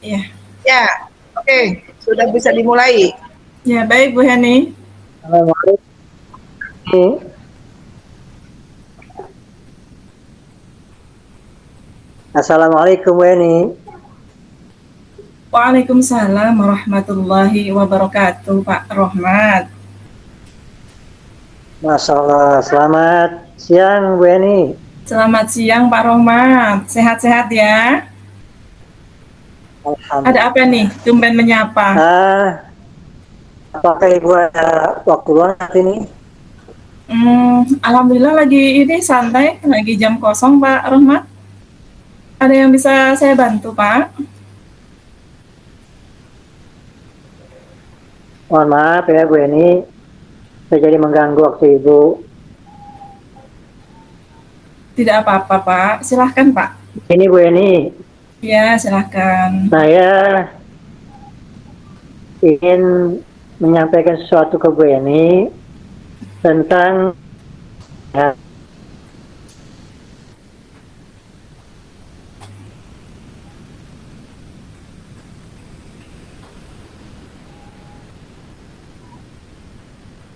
Ya, Ya, oke, sudah bisa dimulai. ya baik Bu Heni. Assalamualaikum. Assalamualaikum Weni. Waalaikumsalam warahmatullahi wabarakatuh, Pak Rohmat. Masya Allah, selamat siang Weni. Selamat siang Pak Rohmat. Sehat-sehat ya. Ada Alhamdulillah. apa nih? Tumben menyapa. Apakah Ibu ada waktu luang saat ini? Alhamdulillah lagi ini santai, lagi jam kosong Pak Rohmat. Ada yang bisa saya bantu Pak? Mohon maaf ya Bu Weni, saya jadi mengganggu waktu Ibu. Tidak apa-apa Pak, silahkan Pak. Ini Bu Weni, Ya silahkan. saya ingin menyampaikan sesuatu ke Bu Weni tentang ya,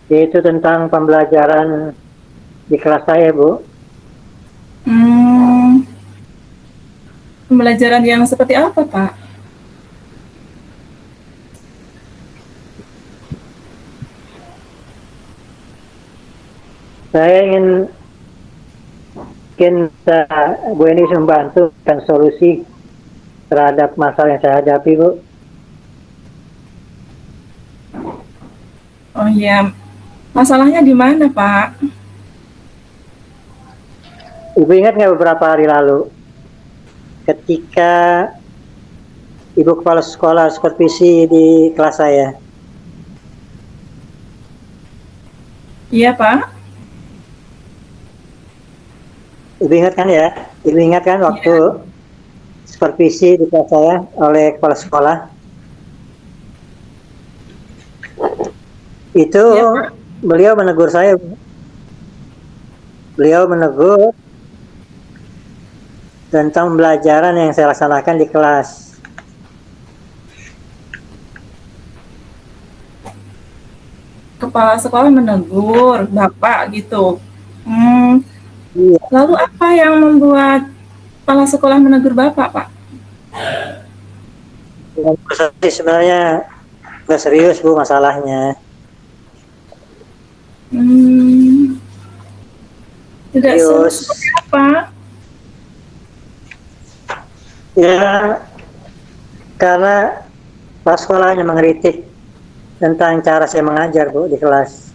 yaitu tentang pembelajaran di kelas saya Bu. Pembelajaran yang seperti apa Pak? Saya ingin Bu Eni membantu dan solusi terhadap masalah yang saya hadapi Bu. Oh iya, masalahnya di mana Pak? Ibu ingat nggak beberapa hari lalu ketika Ibu kepala sekolah supervisi di kelas saya? Iya Pak. Ibu ingat kan ya? Ibu ingat kan waktu supervisi di kelas saya oleh kepala sekolah? Itu Ya, beliau menegur saya. Beliau menegur tentang pembelajaran yang saya laksanakan di kelas. Kepala sekolah menegur Bapak gitu. Iya, Lalu apa yang membuat kepala sekolah menegur Bapak, Pak? sebenarnya nggak serius Bu masalahnya. Tidak serius Serius. seperti apa? Ya, karena kepala sekolah hanya mengkritik tentang cara saya mengajar Bu di kelas.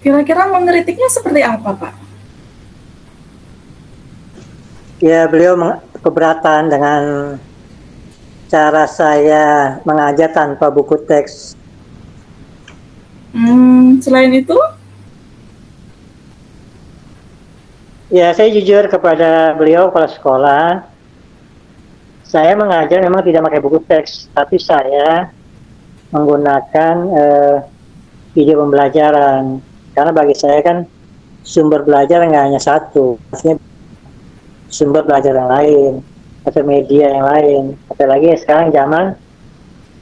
Kira-kira mengkritiknya seperti apa, Pak? Ya, beliau keberatan dengan cara saya mengajar tanpa buku teks. Selain itu? Ya, saya jujur kepada beliau kepala sekolah. Saya mengajar memang tidak pakai buku teks, tapi saya menggunakan video pembelajaran. Karena bagi saya kan sumber belajar nggak hanya satu, maksudnya sumber belajar yang lain atau media yang lain. Apalagi sekarang zaman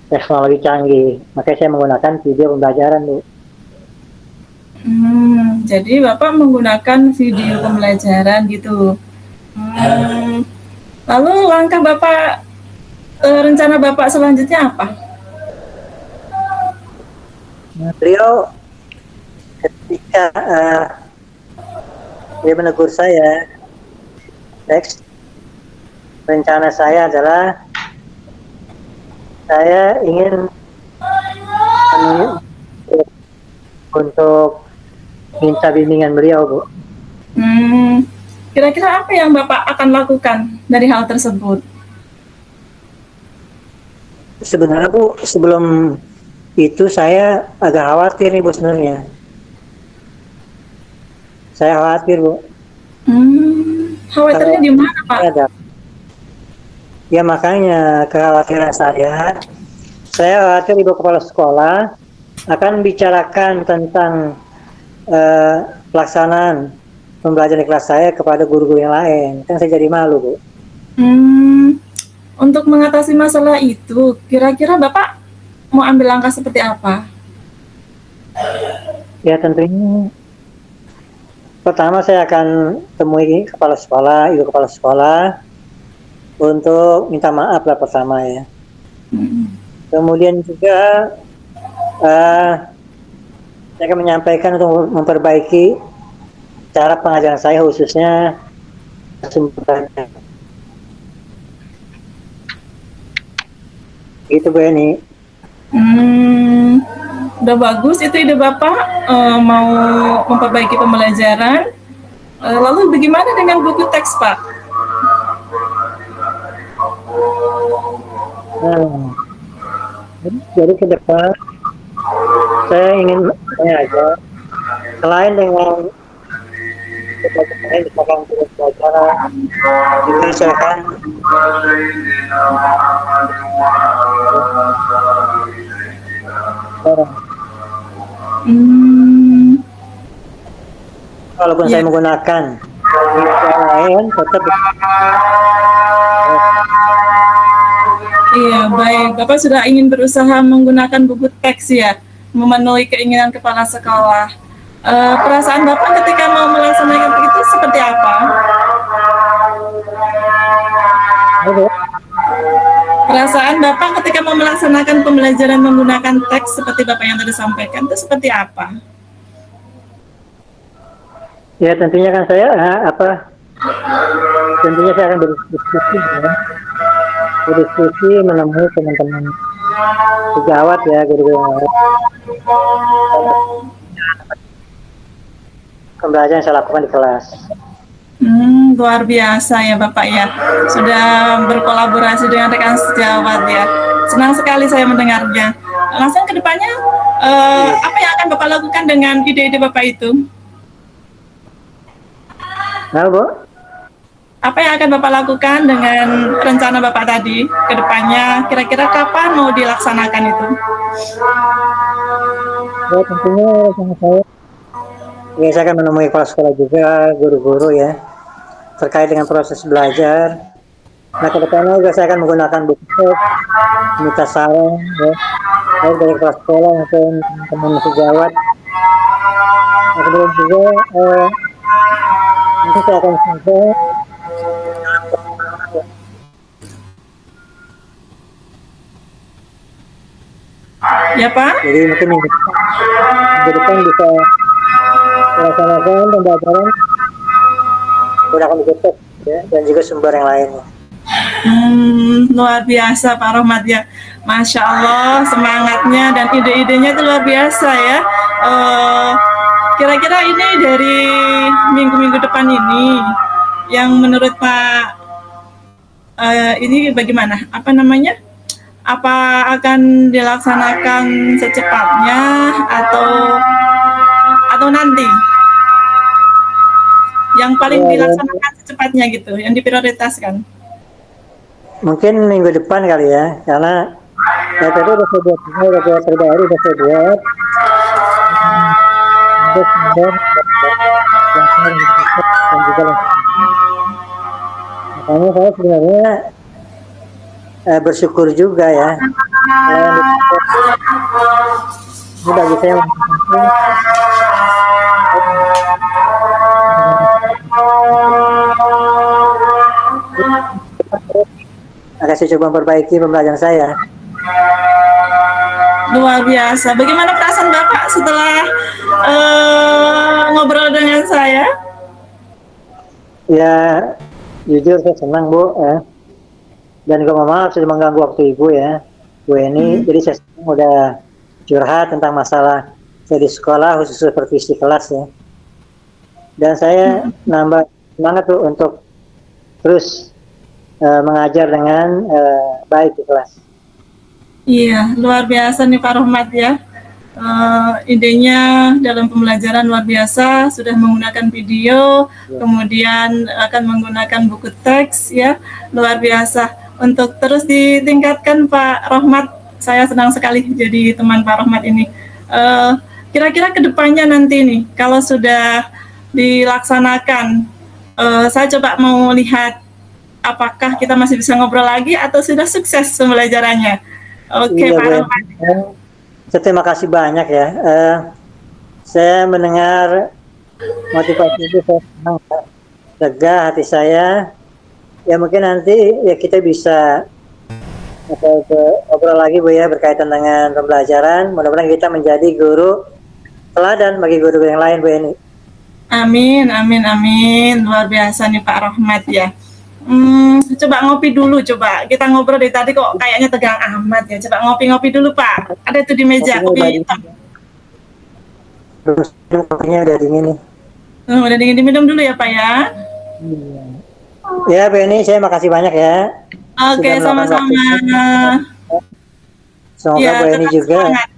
teknologi canggih, makanya saya menggunakan video pembelajaran Bu. Jadi Bapak menggunakan video pembelajaran gitu. Lalu langkah Bapak, rencana Bapak selanjutnya apa? Beliau ketika dia menegur saya, teks rencana saya adalah saya ingin untuk minta bimbingan beliau Bu. Kira-kira apa yang Bapak akan lakukan dari hal tersebut? Sebenarnya Bu, sebelum itu saya agak khawatir nih Bu sebenarnya. Saya khawatir Bu. Khawatirnya di mana Pak? Ya makanya kekhawatiran saya khawatir Ibu kepala sekolah akan bicarakan tentang pelaksanaan pembelajaran di kelas saya kepada guru-guru yang lain. Kan saya jadi malu, Bu. Untuk mengatasi masalah itu, kira-kira Bapak mau ambil langkah seperti apa? Ya tentunya pertama saya akan temui kepala sekolah, ibu kepala sekolah untuk minta maaf lah pertama ya. Kemudian juga saya akan menyampaikan untuk memperbaiki cara pengajaran saya khususnya sumbernya. Gitu Bu Eni. Udah bagus itu ide Bapak, mau memperbaiki pembelajaran. Lalu bagaimana dengan buku teks Pak? Nah, jadi ke depan saya ingin aja selain dengan misalkan pelajaran juga saya akan walaupun saya menggunakan yang lain tetap Iya, baik. Bapak sudah ingin berusaha menggunakan buku teks ya, memenuhi keinginan kepala sekolah. Perasaan Bapak ketika mau melaksanakan itu seperti apa? Perasaan Bapak ketika mau melaksanakan pembelajaran menggunakan teks seperti Bapak yang tadi sampaikan itu seperti apa? ya tentunya kan saya tentunya saya akan berdiskusi ya. Berdiskusi menemui teman-teman sejawat ya guru-guru yang lain. Pembelajaran yang saya lakukan di kelas. Luar biasa ya Bapak ya, sudah berkolaborasi dengan rekan sejawat ya. Senang sekali saya mendengarnya. Langsung ke depannya, apa yang akan Bapak lakukan dengan ide-ide Bapak itu? Nah, Bu? Apa yang akan Bapak lakukan dengan rencana Bapak tadi ke depannya? Kira-kira kapan mau dilaksanakan itu? Ya tentunya sama saya akan menemui kepala sekolah juga, guru-guru ya, terkait dengan proses belajar. Nah ke depannya juga saya akan menggunakan buku teks, minta saran ya, baik dari kepala sekolah maupun teman-teman sejawat. Nah, kemudian juga nanti saya akan sampai Ya Pak? jadi mungkin minggu depan bisa melaksanakan pembelajaran menggunakan buku teks ya, dan juga sumber yang lainnya. Luar biasa Pak Rohmat ya, Masya Allah semangatnya dan ide-idenya itu luar biasa ya. Kira-kira ini dari minggu-minggu depan ini yang menurut Pak ini bagaimana? Apa namanya? Apa akan dilaksanakan secepatnya atau nanti? Yang paling dilaksanakan secepatnya gitu, yang diprioritaskan. Mungkin minggu depan kali ya, karena ya tadi udah saya buat juga, udah buat terbaru, udah saya buat. Terus kemudian dan juga makanya saya sebenarnya bersyukur juga ya. Ini bagi saya akan saya coba memperbaiki pembelajaran saya. Luar biasa. Bagaimana perasaan Bapak setelah ngobrol dengan saya? Ya, jujur saya senang Bu ya. Dan juga mohon maaf sudah mengganggu waktu Ibu ya, Bu Eni. Jadi saya udah curhat tentang masalah saya di sekolah khusus supervisi kelas ya. Dan saya nambah semangat tuh untuk terus mengajar dengan baik di kelas. Iya, luar biasa nih Pak Rohmat ya. Idenya dalam pembelajaran luar biasa, sudah menggunakan video, kemudian akan menggunakan buku teks ya, luar biasa. Untuk terus ditingkatkan Pak Rohmat, saya senang sekali jadi teman Pak Rohmat ini. Kira-kira kedepannya nanti nih, kalau sudah dilaksanakan. Saya coba mau lihat apakah kita masih bisa ngobrol lagi atau sudah sukses pembelajarannya. Oke, Iya Pak Bu Rahmat. Eni, terima kasih banyak ya. Saya mendengar motivasi itu, saya senang, ya. Lega hati saya. Ya mungkin nanti ya kita bisa ngobrol lagi Bu ya berkaitan dengan pembelajaran. Mudah-mudahan kita menjadi guru teladan bagi guru yang lain Bu Eni. Amin, amin, amin. Luar biasa nih Pak Rahmat ya. Coba ngopi dulu, coba. Kita ngobrol dari tadi kok kayaknya tegang amat ya. Coba ngopi-ngopi dulu Pak. Ada itu di meja, Kopinya kopi udah hitam. dingin. Terus kopinya udah dingin nih. Udah dingin diminum dulu ya Pak ya. Ya Bu Eni, saya makasih banyak ya. Oke, Sudah meluangkan sama-sama. waktunya. Semoga Ya, Bu Eni tetap juga semangat.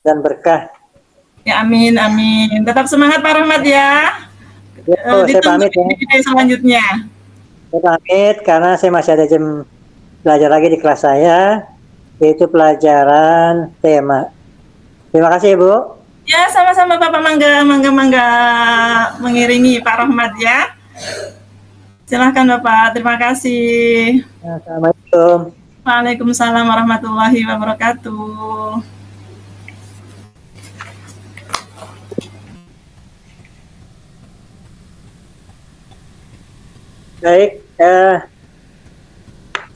dan berkah. Ya, amin, amin. Tetap semangat Pak Rahmat ya. Ya, Bu, saya Ditunggu pamit ya. di video selanjutnya. Saya pamit karena saya masih ada jam belajar lagi di kelas saya, yaitu pelajaran tema. Terima kasih Bu. Ya, sama-sama Bapak Mangga mengiringi Pak Rahmat ya. Silahkan Bapak, terima kasih. Assalamualaikum. Waalaikumsalam warahmatullahi wabarakatuh. Baik,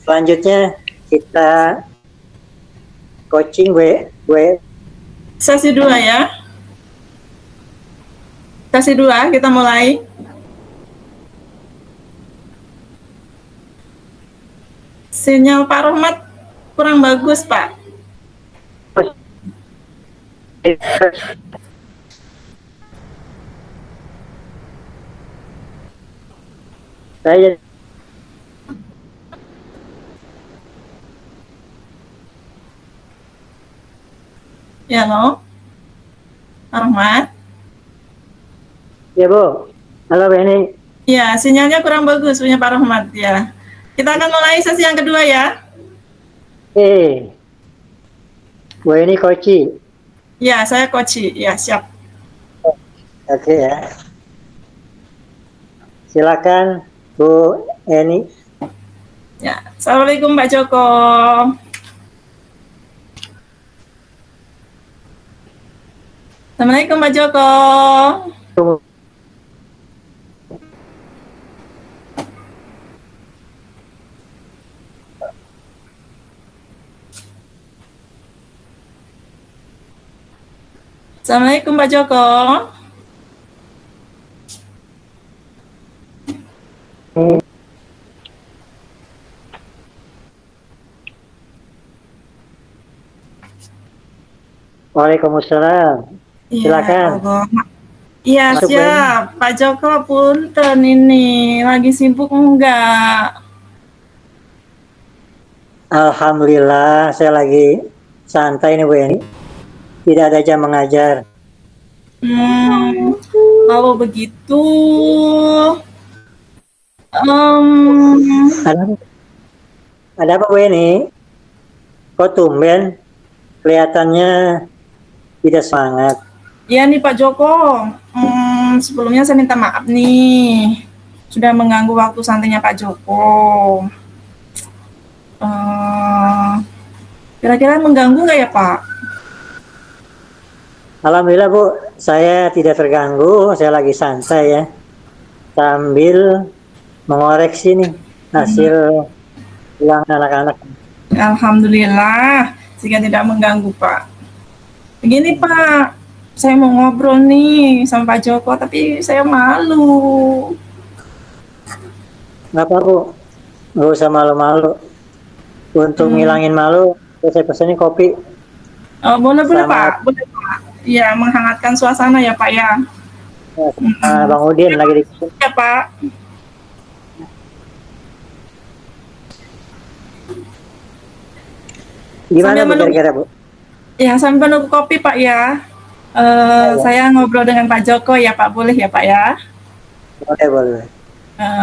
selanjutnya kita coaching Sesi 2 ya. Sesi 2 kita mulai. Sinyal Pak Rahmat kurang bagus, Pak. Saya Ya, no. Pak Rahmat. ya Bu. Halo Bu Eni. Ya, sinyalnya kurang bagus punya Pak Rahmat ya. Kita akan mulai sesi yang kedua ya. Bu Eni Koci. Ya, saya Koci. Ya, siap. Oke ya. Silakan Bu Eni. Ya, Assalamualaikum Pak Joko. Assalamualaikum Pak Joko. Assalamualaikum Pak Joko. Waalaikumsalam. Silakan. Iya, Masuk, siap. Pak Joko, punten ini. Lagi sibuk enggak? Alhamdulillah, saya lagi santai nih Bu Eni. Tidak ada jam mengajar. Kalau begitu, Ada apa Bu Eni? Kok tumben? Kelihatannya tidak semangat. ya nih Pak Joko, sebelumnya saya minta maaf nih. Sudah mengganggu waktu santainya Pak Joko. Kira-kira mengganggu nggak ya Pak? Alhamdulillah Bu, saya tidak terganggu. Saya lagi santai ya. Sambil mengoreksi nih hasil ulangan anak-anak. Alhamdulillah, jika tidak mengganggu Pak. Begini Pak, saya mau ngobrol nih sama Pak Joko, tapi saya malu. Nggak apa Bu, nggak usah malu-malu. Untuk ngilangin malu, saya pesannya kopi. Oh, boleh Sama- Pak, boleh Pak. Ya, menghangatkan suasana ya Pak ya. Bang Udin lagi di Ya Pak. gimana Sambil Bu menunggu- kira-kira Bu? Ya, sambil menunggu kopi Pak ya. Saya ngobrol dengan Pak Joko ya Pak, boleh ya Pak ya. Boleh.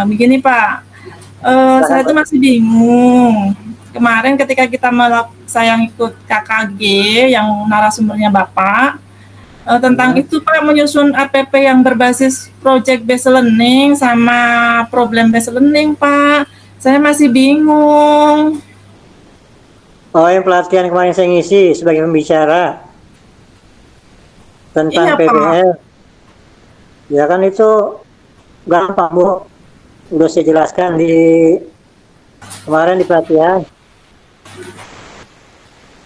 Begini Pak, saya tuh masih bingung. Kemarin ketika saya ikut KKG yang narasumbernya Bapak, Tentang itu Pak, menyusun APP yang berbasis project based learning sama problem based learning Pak. Saya masih bingung. Oh, yang pelatihan kemarin saya ngisi sebagai pembicara tentang Iya Pak. PBL. Ya kan itu gampang Bu, udah saya jelaskan di kemarin di pelatihan.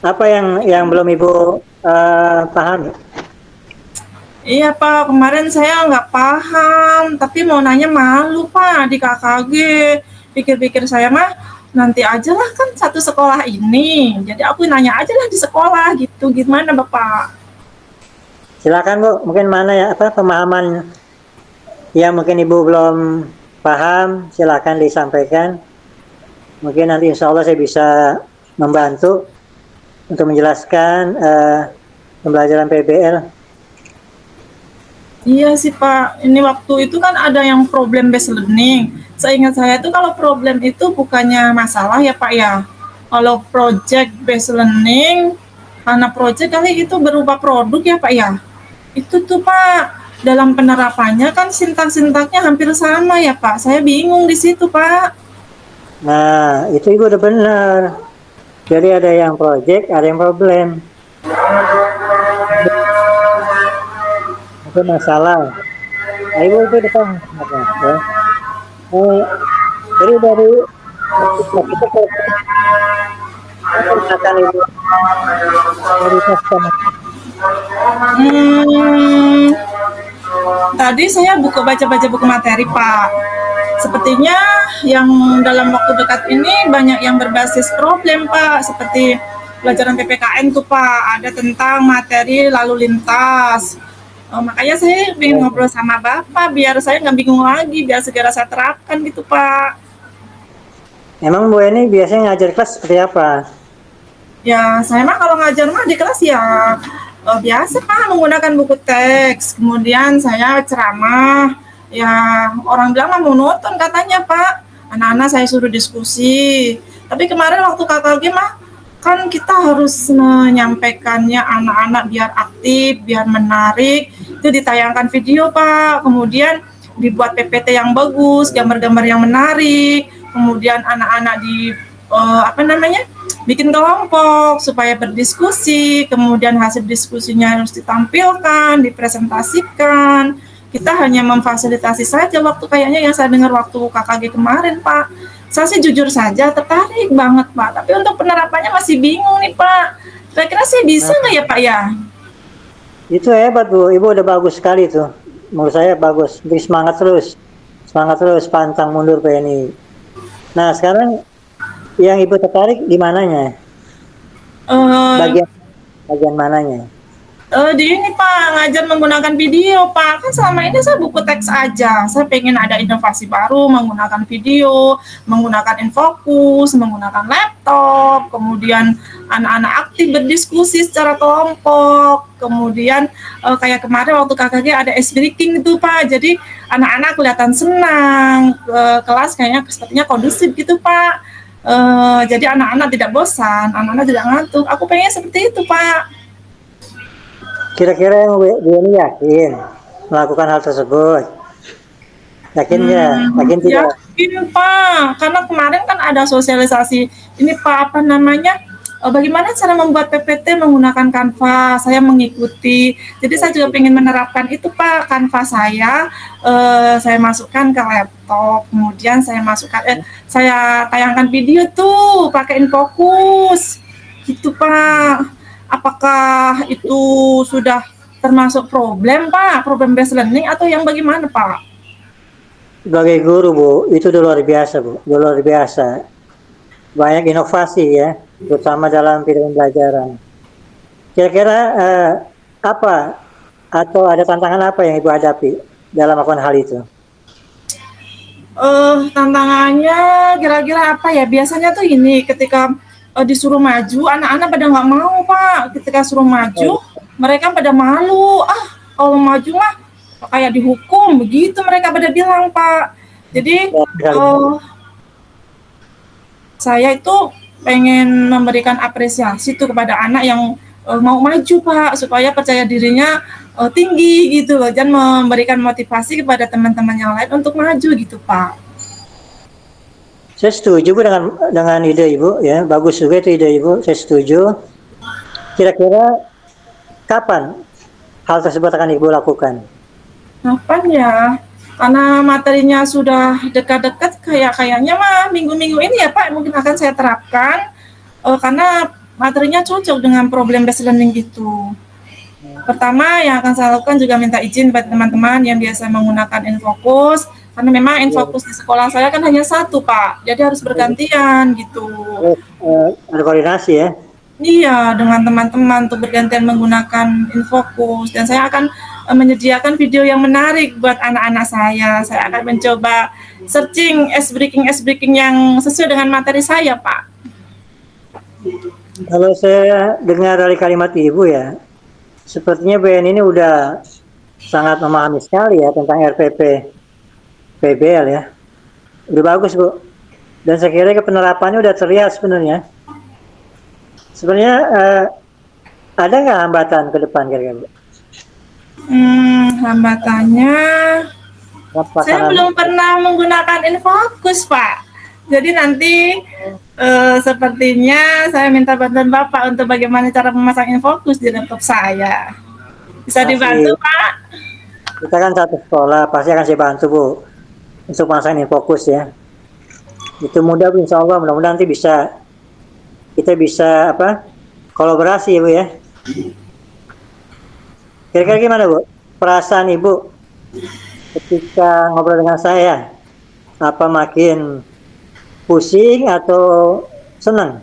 Apa yang belum Ibu paham? Iya Pak, kemarin saya nggak paham, tapi mau nanya malu Pak di KKG. Pikir-pikir saya mah nanti aja lah, kan satu sekolah ini. Jadi aku nanya aja lah di sekolah gitu. Gimana Bapak? Silakan Bu, mungkin mana ya pemahaman yang mungkin Ibu belum paham, silakan disampaikan. Mungkin nanti insya Allah saya bisa membantu untuk menjelaskan pembelajaran PBL. Iya sih Pak, ini waktu itu kan ada yang problem based learning. Seingat saya itu kalau problem itu bukannya masalah ya Pak ya. Kalau project based learning, karena project kali itu berupa produk ya Pak ya. Itu tuh Pak, dalam penerapannya kan sintak-sintaknya hampir sama ya Pak. Saya bingung di situ Pak. Nah, itu Ibu udah benar. Jadi ada yang project, ada yang problem. Itu masalah. Nah, Ibu itu depan. Ya. Jadi dari kita akan Ibu prioritaskan. Tadi saya baca-baca buku materi Pak. Sepertinya yang dalam waktu dekat ini banyak yang berbasis problem Pak, seperti pelajaran PPKN tuh Pak, ada tentang materi lalu lintas. Makanya saya ingin ngobrol sama Bapak biar saya nggak bingung lagi, biar segera saya terapkan gitu Pak. Emang Bu ini biasanya ngajar kelas seperti apa? Ya saya mah kalau ngajar mah di kelas ya biasa Pak, menggunakan buku teks, kemudian saya ceramah. Ya orang bilang mah monoton katanya Pak, anak-anak saya suruh diskusi. Tapi kemarin waktu KKG mah kan kita harus menyampaikannya anak-anak biar aktif, biar menarik. Itu ditayangkan video Pak, kemudian dibuat PPT yang bagus, gambar-gambar yang menarik, kemudian anak-anak di bikin kelompok supaya berdiskusi, kemudian hasil diskusinya harus ditampilkan, dipresentasikan. Kita hanya memfasilitasi saja waktu kayaknya yang saya dengar waktu KKG kemarin Pak. Saya sih jujur saja tertarik banget Pak, tapi untuk penerapannya masih bingung nih Pak. Kira-kira sih bisa nggak ya Pak ya? Itu hebat Bu, Ibu udah bagus sekali tuh. Menurut saya bagus, beri semangat terus, pantang mundur PNI. Nah sekarang yang Ibu tertarik di mananya? Bagian mananya? Di ini Pak, ngajar menggunakan video Pak. Kan selama ini saya buku teks aja. Saya pengen ada inovasi baru menggunakan video, menggunakan infokus, menggunakan laptop, kemudian anak-anak aktif berdiskusi secara kelompok. Kemudian kayak kemarin waktu KKG ada ice breaking itu Pak. Jadi anak-anak kelihatan senang, kelas kayaknya sepertinya kondusif gitu Pak. Jadi anak-anak tidak bosan, anak-anak tidak ngantuk. Aku pengen seperti itu Pak. Kira-kira Bu ini yakin melakukan hal tersebut? Yakin nggak? Yakin tidak? Yakin Pak, karena kemarin kan ada sosialisasi ini Pak, bagaimana cara membuat PPT menggunakan Canva. Saya mengikuti, jadi saya juga ingin menerapkan itu Pak. Canva saya masukkan ke laptop, kemudian saya tayangkan video tuh pakai InFocus gitu Pak. Apakah itu sudah termasuk problem Pak, problem based learning atau yang bagaimana Pak? Sebagai guru Bu, itu udah luar biasa Bu, udah luar biasa. Banyak inovasi ya, terutama dalam pembelajaran. Kira-kira apa atau ada tantangan apa yang Ibu hadapi dalam melakukan hal itu? Tantangannya kira-kira apa ya? Biasanya tuh ini ketika disuruh maju, anak-anak pada nggak mau Pak. Ketika suruh maju, mereka pada malu. Kalau maju mah kayak dihukum, begitu mereka pada bilang Pak. Jadi saya itu pengen memberikan apresiasi tuh kepada anak yang mau maju Pak, supaya percaya dirinya tinggi gitu loh, dan memberikan motivasi kepada teman-teman yang lain untuk maju gitu Pak. Saya setuju Bu dengan ide Ibu ya, bagus juga itu ide Ibu, saya setuju. Kira-kira kapan hal tersebut akan Ibu lakukan? Kapan ya? Karena materinya sudah dekat-dekat, kayaknya mah minggu-minggu ini ya Pak, mungkin akan saya terapkan, karena materinya cocok dengan problem based learning gitu. Pertama yang akan saya lakukan juga minta izin buat teman-teman yang biasa menggunakan Infocus, karena memang Infocus di sekolah saya kan hanya satu Pak, jadi harus bergantian gitu. Ada koordinasi ya? Iya, dengan teman-teman untuk bergantian menggunakan Infocus, dan saya akan menyediakan video yang menarik buat anak-anak saya. Saya akan mencoba searching ice breaking yang sesuai dengan materi saya, Pak. Kalau saya dengar dari kalimat Ibu ya, sepertinya BN ini udah sangat memahami sekali ya tentang RPP PBL ya. Udah bagus Bu. Dan saya kira penerapannya udah terlihat sebenarnya. Sebenarnya ada nggak hambatan ke depan kira-kira Bu? Hambatannya, saya belum pernah menggunakan Infocus, Pak. Jadi nanti sepertinya saya minta bantuan Bapak untuk bagaimana cara memasang Infocus di laptop saya. Bisa dibantu, Pak? Kita kan satu sekolah, pasti akan saya bantu Bu untuk memasang Infocus ya. Itu mudah Bu, insya Allah. Mudah-mudahan nanti kita bisa kolaborasi ya Bu ya. Kira-kira gimana Bu perasaan Ibu ketika ngobrol dengan saya? Apa makin pusing atau senang?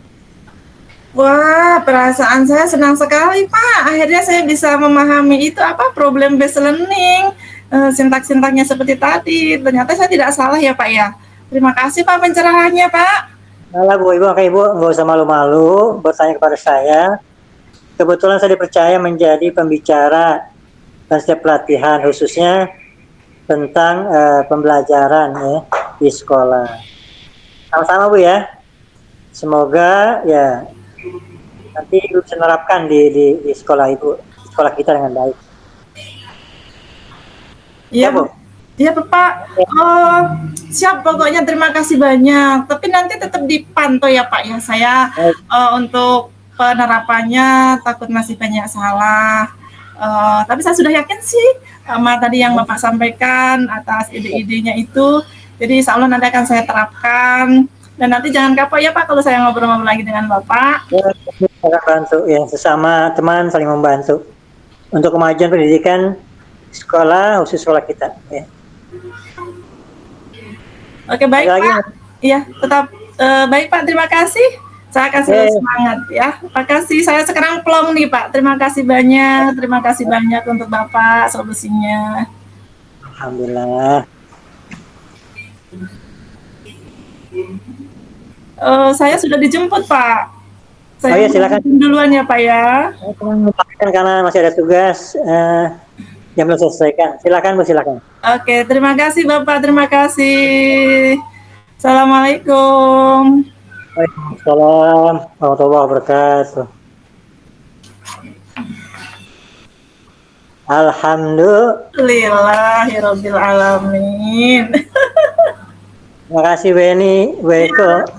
Wah, perasaan saya senang sekali Pak. Akhirnya saya bisa memahami itu problem based learning, sintak-sintaknya seperti tadi. Ternyata saya tidak salah ya Pak ya. Terima kasih Pak pencerahannya Pak. Nah, Bu, Ibu, nggak usah malu-malu bertanya kepada saya. Kebetulan saya dipercaya menjadi pembicara dan setiap pelatihan, khususnya tentang pembelajaran ya, di sekolah. Sama-sama Bu ya. Semoga ya nanti Ibu bisa menerapkan di sekolah Ibu, sekolah kita dengan baik. Iya Bu. Iya Bapak, siap pokoknya, terima kasih banyak. Tapi nanti tetap dipantau ya Pak ya, saya untuk penerapannya takut masih banyak salah. Tapi saya sudah yakin sih sama tadi yang Bapak sampaikan atas ide-idenya itu. Jadi insya Allah nanti akan saya terapkan. Dan nanti jangan kapok ya Pak kalau saya ngobrol-ngobrol lagi dengan Bapak. Saya bantu ya, sesama teman saling membantu untuk kemajuan pendidikan sekolah, khusus sekolah kita ya. Oke, baik Pak. Iya, tetap baik Pak, terima kasih. Saya akan selalu semangat ya. Terima kasih. Saya sekarang plong nih Pak. Terima kasih banyak untuk Bapak solusinya. Alhamdulillah. Saya sudah dijemput Pak. Saya silakan duluan ya Pak ya. Karena masih ada tugas yang belum selesaikan. Silakan Bu, silakan. Oke, terima kasih Bapak, terima kasih. Assalamualaikum. Waalaikumsalam warahmatullahi wabarakatuh. Alhamdulillahirabbil alamin. Terima kasih Beni, Bu Eko.